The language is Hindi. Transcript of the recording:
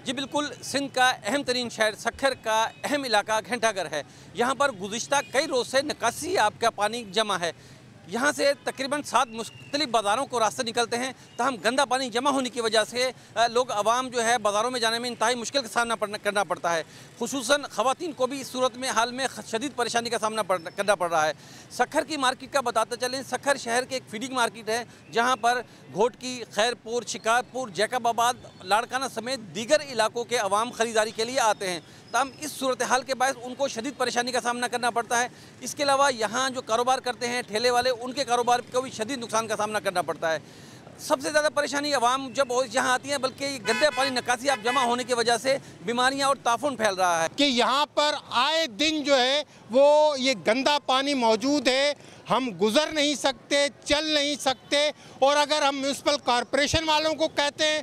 जी बिल्कुल, सिंध का अहम तरीन शहर सक्खर का अहम इलाका घंटाघर है। यहाँ पर गुज़िश्ता कई रोज़ से निकासी आब का पानी जमा है। यहाँ से तकरीबन 7 मुख्तलिफ बाज़ारों को रास्ते निकलते हैं, तहम गंदा पानी जमा होने की वजह से लोग आवाम जो है बाज़ारों में जाने में इंतहाई मुश्किल का सामना करना पड़ता है। खुसूसन ख़वातीन को भी इस सूरत में हाल में शदीद परेशानी का सामना करना पड़ रहा है। सक्खर की मार्केट का बताते चलें, सक्खर शहर के एक फीडिंग मार्केट है, जहाँ पर घोटकी, खैरपुर, शिकारपुर, जैकबाबाद, लाड़काना समेत दीगर इलाकों के अवाम ख़रीदारी के लिए आते हैं। तमाम इस सूरत हाल के बायस उनको शदीद परेशानी का सामना करना पड़ता है। इसके अलावा यहाँ जो कारोबार करते हैं ठेले वाले, उनके कारोबार को भी शदीद नुकसान का सामना करना पड़ता है। सबसे ज़्यादा परेशानी अवाम जब यहाँ आती है, बल्कि गंदे पानी निकासी आप जमा होने की वजह से बीमारियाँ और ताफून फैल रहा है कि यहाँ पर आए दिन जो है वो ये गंदा पानी मौजूद है। हम गुज़र नहीं सकते, चल नहीं सकते, और अगर हम म्यूनसिपल कॉरपोरेशन वालों को कहते हैं